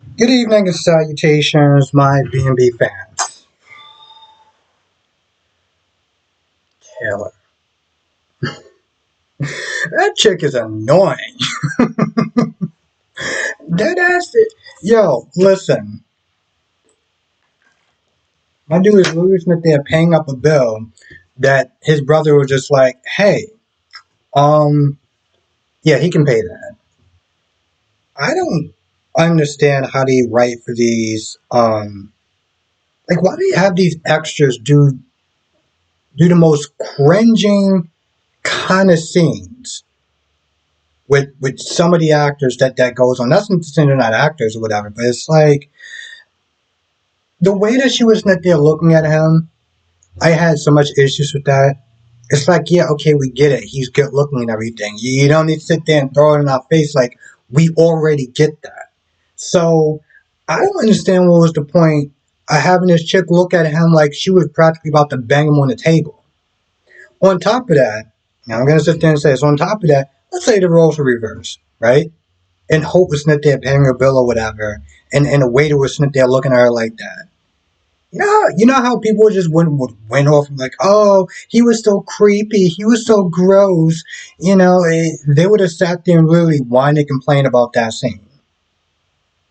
Good evening and salutations, my B&B fans. Taylor. That chick is annoying. Dead ass. Yo, listen. My dude is literally sitting there paying up a bill that his brother was just like, hey, um, yeah, he can pay that. I don't understand how they write for these, like, why do you have these extras do the most cringing kind of scenes with some of the actors that goes on. That's not to say they're not actors or whatever, but it's like the way that she was sitting there looking at him. I had so much issues with that. It's like, yeah, okay, we get it. He's good looking and everything. You don't need to sit there and throw it in our face like we already get that. So I don't understand what was the point of having this chick look at him like she was practically about to bang him on the table. On top of that, now I'm gonna sit there and say, so on top of that, let's say the roles were reversed, right? And Hope was sitting there paying her bill or whatever, and the waiter was sitting there looking at her like that. You know how people just went off and like, oh, he was so creepy, he was so gross. They would have sat there and really whined and complained about that scene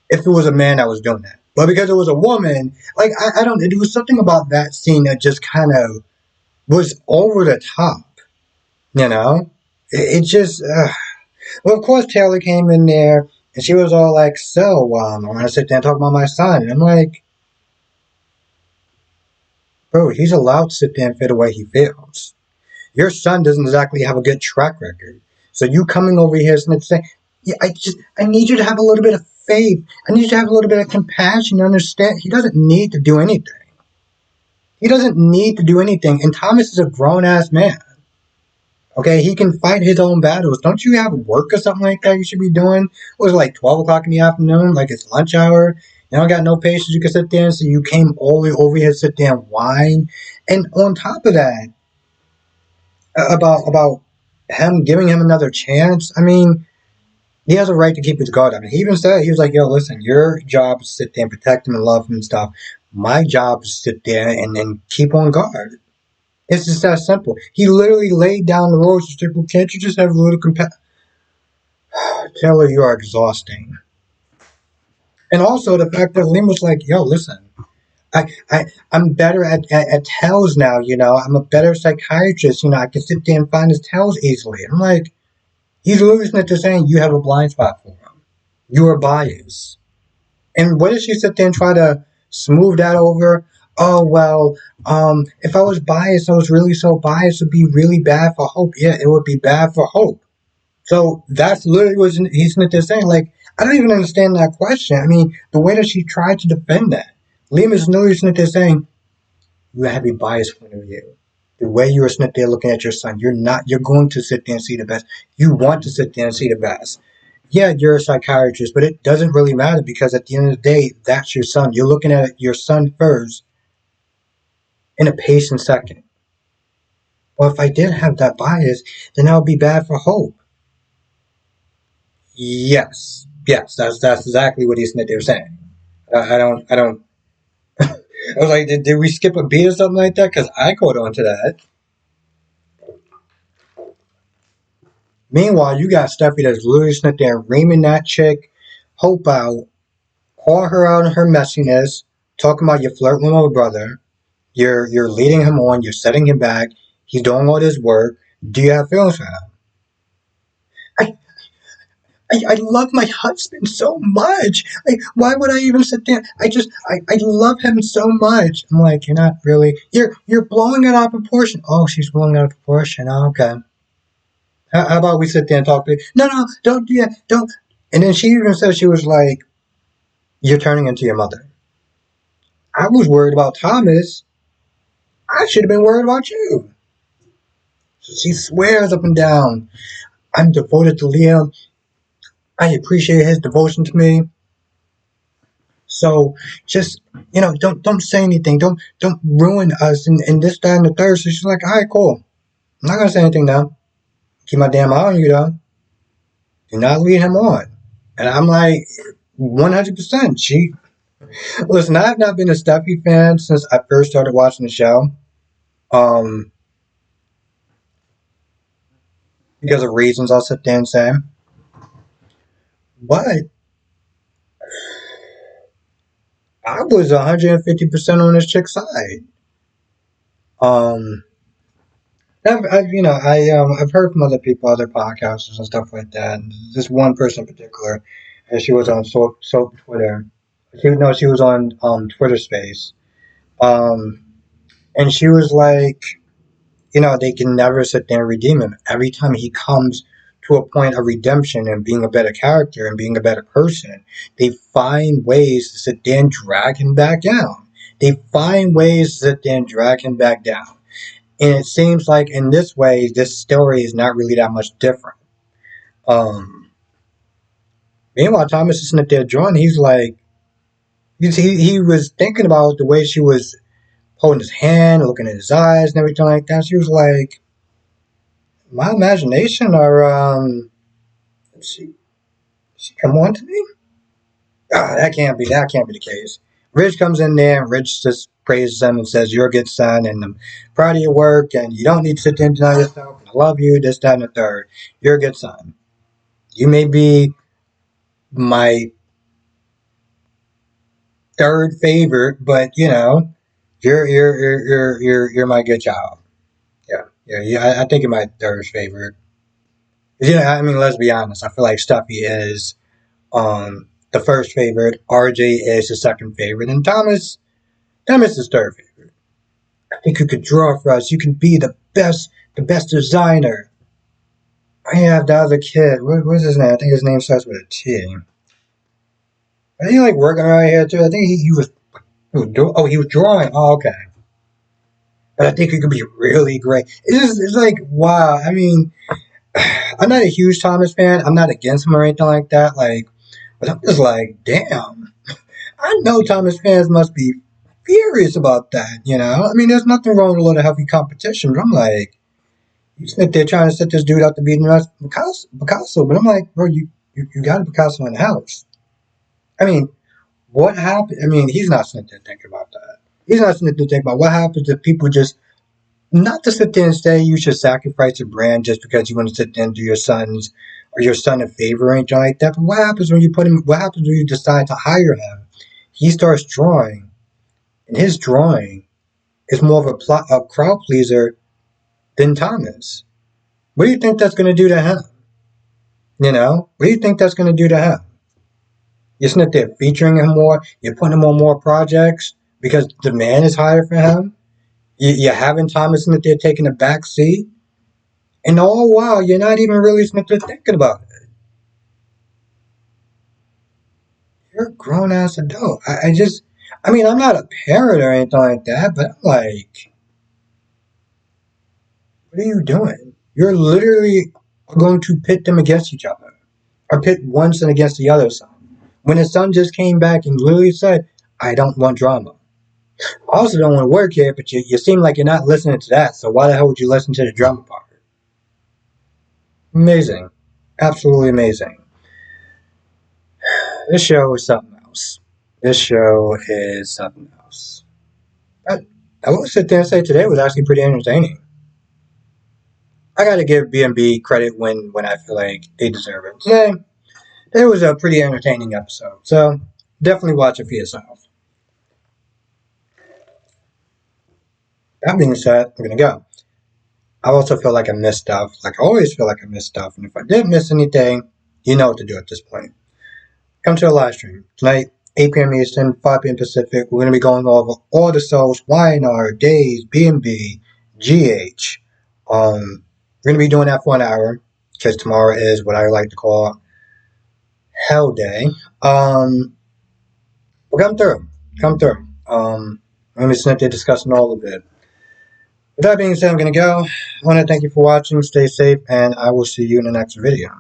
if it was a man that was doing that. But because it was a woman, like I don't, there was something about that scene that just kind of was over the top. You know, it just. Well, of course, Taylor came in there and she was all like, so, I want to sit there and talk about my son. And I'm like, bro, he's allowed to sit there and feel the way he feels. Your son doesn't exactly have a good track record. So you coming over here and saying, yeah, I need you to have a little bit of faith. I need you to have a little bit of compassion and understand he doesn't need to do anything. He doesn't need to do anything. And Thomas is a grown ass man. Okay, he can fight his own battles. Don't you have work or something like that you should be doing? What was it, like 12 o'clock in the afternoon? Like it's lunch hour? You don't got no patience. You can sit there and so you came all the way over here to sit there and whine. And on top of that, about him giving him another chance, I mean, he has a right to keep his guard up. And he even said, he was like, yo, listen, your job is to sit there and protect him and love him and stuff. My job is to sit there and keep on guard. It's just that simple. He literally laid down the rules. He's like, well, can't you just have a little compassion? Taylor, you are exhausting. And also the fact that Liam was like, yo, listen, I'm better at tells now, I'm a better psychiatrist, I can sit there and find his tells easily. I'm like, he's losing it to saying you have a blind spot for him. You are biased. And what does she sit there and try to smooth that over? Oh, well, if I was biased, I was really so biased, it would be really bad for Hope. Yeah, it would be bad for Hope. So that's literally what he's there saying. Like, I don't even understand that question. I mean, the way that she tried to defend that. Liam is literally sitting there saying, you have a biased point of view. The way you're sitting there looking at your son, you're going to sit there and see the best. You want to sit there and see the best. Yeah, you're a psychiatrist, but it doesn't really matter because at the end of the day, that's your son. You're looking at your son first in a patient second. Well, if I did have that bias, then that would be bad for Hope. Yes, that's exactly what he's there saying. I don't. I was like, did we skip a beat or something like that? Because I caught on to that. Meanwhile, you got Steffi that's literally sitting there reaming that chick, Hope out, call her out on her messiness, talking about you flirting with my brother, you're leading him on, you're setting him back, he's doing all this work. Do you have feelings for him? I, I love my husband so much. Like, why would I even sit there? I love him so much. I'm like, you're not really. You're blowing it out of proportion. Oh, she's blowing it out of proportion. Oh, okay. How about we sit there and talk? No, don't do that. Don't. And then she even said she was like, you're turning into your mother. I was worried about Thomas. I should have been worried about you. She swears up and down, I'm devoted to Liam. I appreciate his devotion to me. So just don't say anything. Don't ruin us and this, that, and the third. So she's like, all right, cool. I'm not gonna say anything now. Keep my damn eye on you though. Do not lead him on. And I'm like, 100%. Listen, I have not been a Steffi fan since I first started watching the show. Um, because of reasons I'll sit there and say. But I was 150% on this chick's side. Um, I've heard from other people, other podcasters and stuff like that. And this one person in particular, and she was on Twitter. She was on Twitter Space. Um, and she was like, they can never sit there and redeem him. Every time he comes to a point of redemption and being a better character and being a better person, they find ways to sit there and drag him back down. They find ways to sit there and drag him back down. And it seems like in this way, this story is not really that much different. Um, Meanwhile, Thomas is sitting there drawing. He's like, he was thinking about the way she was holding his hand, looking in his eyes, and everything like that. She was like, my imagination, or she come on to me. Ah, that can't be the case. Ridge comes in there, and Ridge just praises him and says, "You're a good son, and I'm proud of your work, and you don't need to sit there and deny yourself. And I love you. This, that, and the third. You're a good son. You may be my third favorite, but you're my good child. Yeah. I think you're my third favorite. I mean, let's be honest. I feel like Stuffy is the first favorite. RJ is the second favorite, and Thomas is third favorite. I think you could draw for us. You can be the best designer. I have the other kid. What's his name? I think his name starts with a T. I think he like working around here too. I think he was drawing. Oh, okay. But I think he could be really great. It's like wow. I mean, I'm not a huge Thomas fan. I'm not against him or anything like that. Like, but I'm just like, damn. I know Thomas fans must be furious about that. I mean, there's nothing wrong with a little healthy competition. But I'm like, you sit there trying to set this dude out to be the Picasso. But I'm like, bro, you got a Picasso in the house. I mean, what happened? I mean, he's not sitting there thinking about that. He's not sitting there thinking about what happens if people just not to sit there and say you should sacrifice your brand just because you want to sit there and do your son a favor or anything like that. But what happens when you put him? What happens when you decide to hire him? He starts drawing, and his drawing is more of a crowd pleaser than Thomas. What do you think that's going to do to him? What do you think that's going to do to him? You're sitting there featuring him more. You're putting him on more projects because demand is higher for him. You're having Thomas in there taking a back seat. And all while, you're not even really sitting there thinking about it. You're a grown ass adult. I mean, I'm not a parent or anything like that, but I'm like, what are you doing? You're literally going to pit them against each other, or pit one son against the other son. When his son just came back and literally said, I don't want drama. I also don't want to work here, but you seem like you're not listening to that, so why the hell would you listen to the drama part? Amazing. Absolutely amazing. This show is something else. This show is something else. I will sit there and say today was actually pretty entertaining. I gotta give B&B credit when I feel like they deserve it. Today was a pretty entertaining episode, so definitely watch it for yourself. That being said, I'm gonna go. I also feel like I missed stuff. Like I always feel like I missed stuff, and if I did miss anything, you know what to do at this point. Come to a live stream tonight, 8 p.m. Eastern, 5 p.m. Pacific. We're going to be going over all the shows, YNR, Days, B&B, GH. We're going to be doing that for an hour because tomorrow is what I like to call Hell Day. We'll come through. I'm going to be sitting there discussing all of it. With that being said, I'm going to go. I want to thank you for watching. Stay safe, and I will see you in the next video.